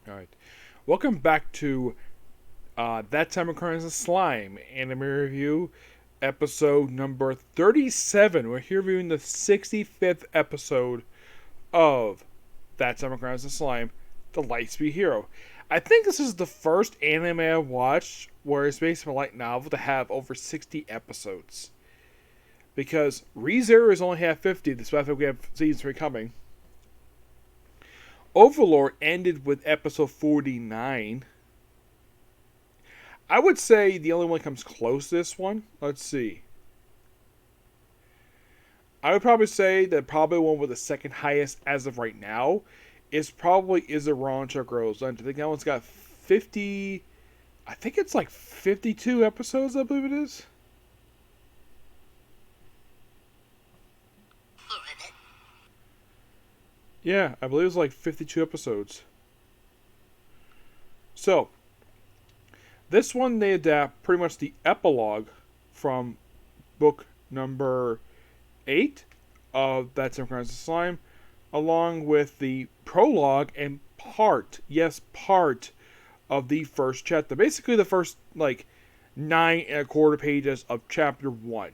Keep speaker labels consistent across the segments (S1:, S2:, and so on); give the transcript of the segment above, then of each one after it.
S1: Alright. Welcome back to That Time Reincarnated Slime Anime Review, episode number 37. We're here reviewing the 65th episode of That Time Reincarnated Slime, the Lightspeed Hero. I think this is the first anime I've watched where it's based on a light novel to have over 60 episodes. Because ReZero is only have 50, despite the fact we have season 3 coming. Overlord ended with episode 49. I would say the only one that comes close to this one. Let's see. I would probably say that probably one with the second highest as of right now is probably Rancho Girls. I think that one's got 50. I think it's like 52 episodes, I believe it is. Yeah, I believe it's like 52 episodes. So, this one they adapt pretty much the epilogue from book number 8 of That Synchronized Slime, along with the prologue and part of the first chapter. Basically the first, 9.25 pages of chapter 1.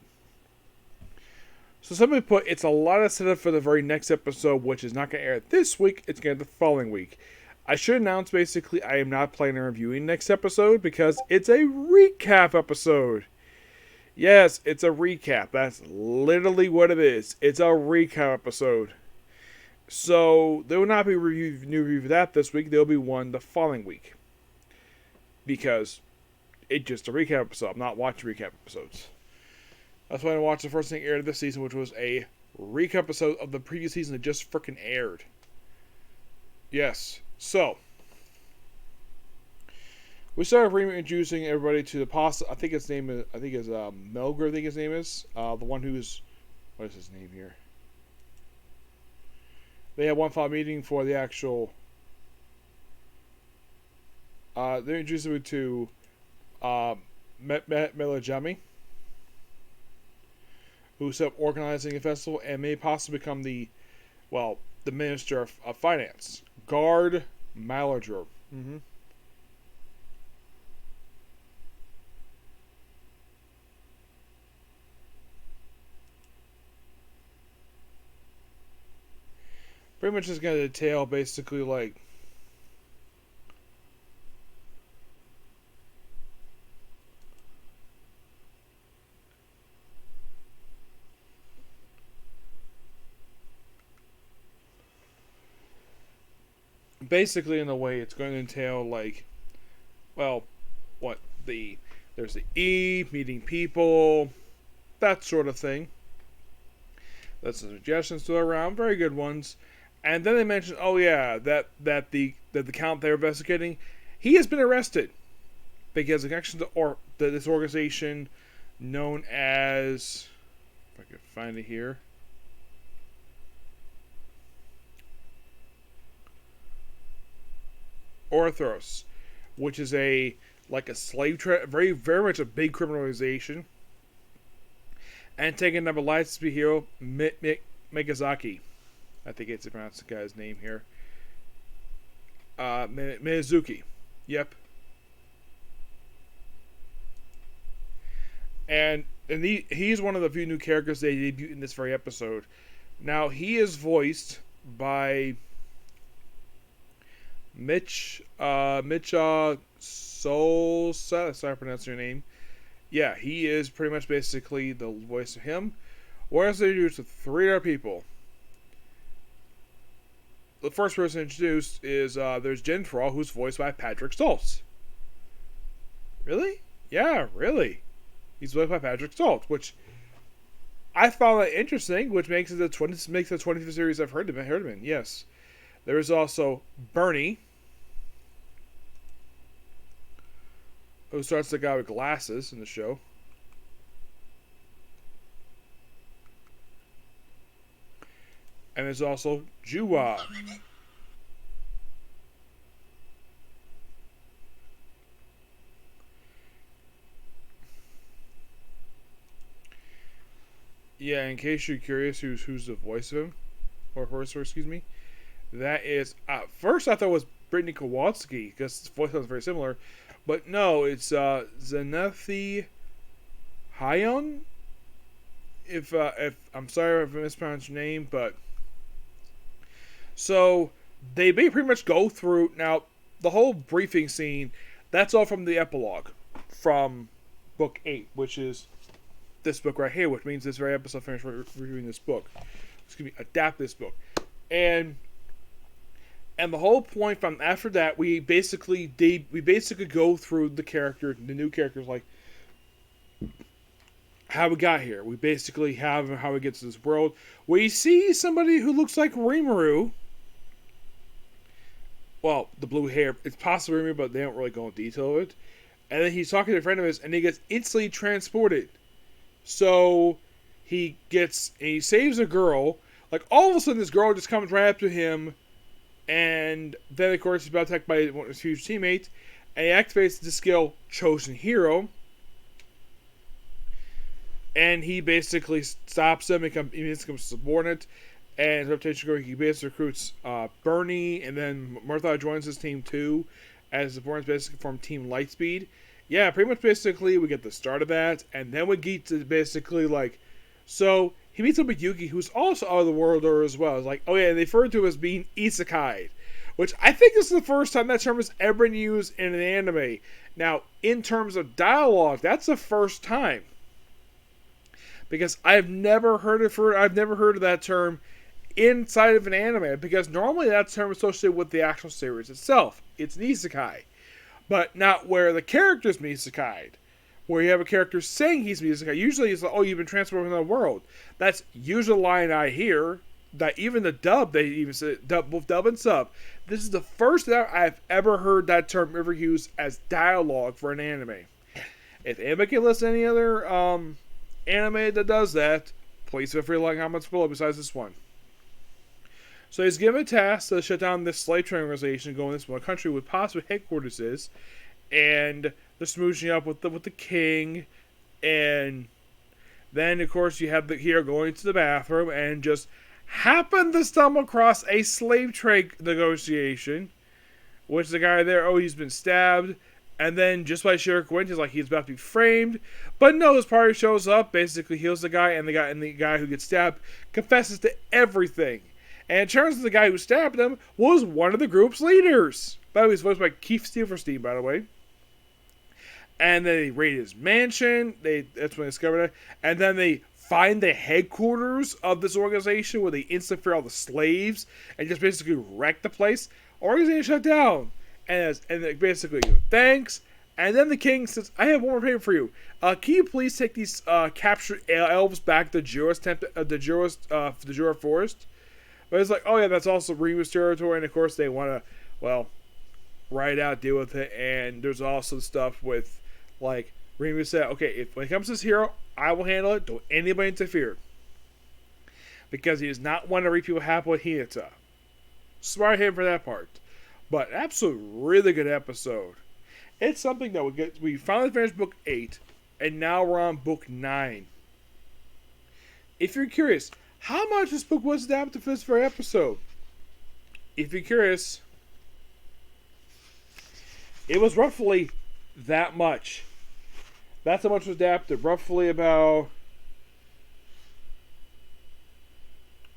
S1: So simply put, it's a lot of setup for the very next episode, which is not going to air this week, it's going to air the following week. I should announce, basically, I am not planning on reviewing next episode, because it's a recap episode. Yes, it's a recap. That's literally what it is. It's a recap episode. So, there will not be a new review for that this week, there will be one the following week. Because it's just a recap episode. I'm not watching recap episodes. That's why I watched the first thing aired this season, which was a recap episode of the previous season that just freaking aired. Yes. So, we started reintroducing everybody to the pasta. I think his name is, Melger, I think his name is. The one who's, what is his name here? They had one final meeting for the actual, they introduced him to, Melajami, who's up organizing a festival and may possibly become the Minister of Finance. Guard Maladro. Pretty much just going to detail basically in a way it's going to entail there's the E, meeting people, that sort of thing. That's some suggestions to around, very good ones. And then they mentioned, that the count they're investigating, he has been arrested because the connection to this organization known as, if I can find it here, Orthros, which is a slave trade, very much a big criminal organization, and taking number Lightspeed hero Megazaki. I think it's pronounced the guy's name here. Mizuki. Yep. And he's one of the few new characters they debut in this very episode. Now, he is voiced by Mitcha Solsa. Sorry, I pronounced your name. Yeah, he is pretty much basically the voice of him. Whereas they introduced 3 other people. The first person introduced is there's Jen Frall, who's voiced by Patrick Stoltz. Really? Yeah, really. He's voiced by Patrick Stoltz, which I found that interesting, which makes it the 25th series I've heard him in. Yes. There is also Bernie, who starts the guy with glasses in the show. And there's also Juwa. Yeah, in case you're curious who's the voice of him, or excuse me, that is, first I thought it was Brittany Kowalski, because his voice sounds very similar. But no, it's Zenethi Hyun. If I'm sorry if I mispronounced your name, but so they pretty much go through now the whole briefing scene. That's all from the epilogue from book 8, which is this book right here, which means this very episode finished reviewing this book. Excuse me, adapt this book, and the whole point from after that, we basically go through the characters, the new characters, like how we got here. We basically have how we get to this world. We see somebody who looks like Rimuru. Well, the blue hair, it's possibly Rimuru, but they don't really go into detail of it. And then he's talking to a friend of his, and he gets instantly transported. So he saves a girl. Like, all of a sudden, this girl just comes right up to him. And then, of course, he's about attacked by one of his huge teammates. And he activates the skill Chosen Hero. And he basically stops him. He becomes subordinate. And his reputation growing. He basically recruits Bernie. And then Martha joins his team too. As subordinates basically form Team Lightspeed. Yeah, pretty much basically we get the start of that. And then we get to basically like... So... He meets up with Yuki, who's also Otherworlder as well. It's like, oh yeah, they refer to him as being isekai, which I think this is the first time that term has ever been used in an anime. Now, in terms of dialogue, that's the first time. Because I've never heard of that term inside of an anime, because normally that term is associated with the actual series itself. It's an isekai. But not where the character's an isekai. Where you have a character saying he's isekai. Usually it's like, oh, you've been transported from another world. That's usually a line I hear. That even the dub, they even say, both dub and sub. This is the first time I've ever heard that term ever used as dialogue for an anime. If anybody can list any other anime that does that, please feel free to like comments below besides this one. So he's given a task to shut down this slave trade organization going in this one country with possible headquarters is. And they're smooching up with the king, and then of course you have the hero going to the bathroom and just happen to stumble across a slave trade negotiation, which the guy there, he's been stabbed, and then just by sheer coincidence, like he's about to be framed, but no, his party shows up, basically heals the guy, and the guy who gets stabbed confesses to everything, and it turns out the guy who stabbed him was one of the group's leaders. By the way, he's voiced by Keith Silverstein, by the way. And then they raid his mansion. That's when they discover that. And then they find the headquarters of this organization where they instantly free all the slaves and just basically wreck the place. Organization shut down. And they basically, thanks. And then the king says, I have one more favor for you. Can you please take these captured elves back to the Jura Forest? But it's like, oh yeah, that's also Rimu's territory. And of course they want to, well, ride out, deal with it. And there's also stuff with, like, Rimu said, okay, when it comes to this hero, I will handle it. Don't anybody interfere. Because he does not want to reap people happen with Hinata. Smart him for that part. But absolutely really good episode. It's something that we finally finished book 8, and now we're on book 9. If you're curious, how much this book was adapted for this very episode? If you're curious, it was roughly that much. That's how much was adapted. Roughly about...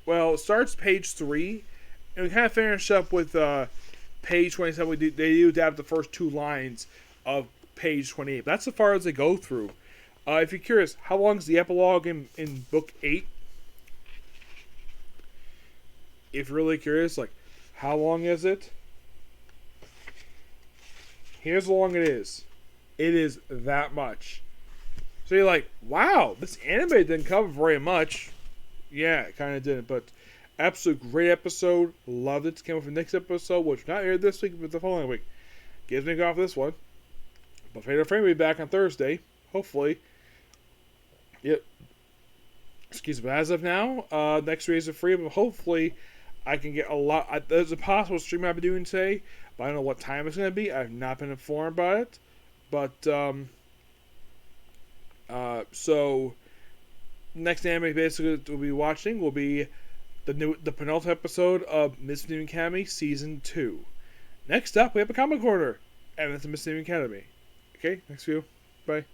S1: Well, it starts page 3. And we kind of finish up with page 27. They do adapt the first 2 lines of page 28. That's as far as they go through. If you're curious, how long is the epilogue in book 8? If you're really curious, like, how long is it? Here's how long it is. It is that much. So you're like, wow, this anime didn't cover very much. Yeah, it kind of didn't, but absolute great episode. Loved it. Came up for the next episode, which not aired this week, but the following week. Gives me a go off this one. But Fatal Frame will be back on Thursday, hopefully. Yep. Excuse me. But as of now, next week is free, but hopefully I can get a lot. There's a possible stream I'll be doing today, but I don't know what time it's going to be. I've not been informed about it. But, so, next anime basically we'll be watching will be the penultimate episode of Miss New Academy Season 2. Next up, we have a comic corner, and that's a Mississippi Academy. Okay, next view. Bye.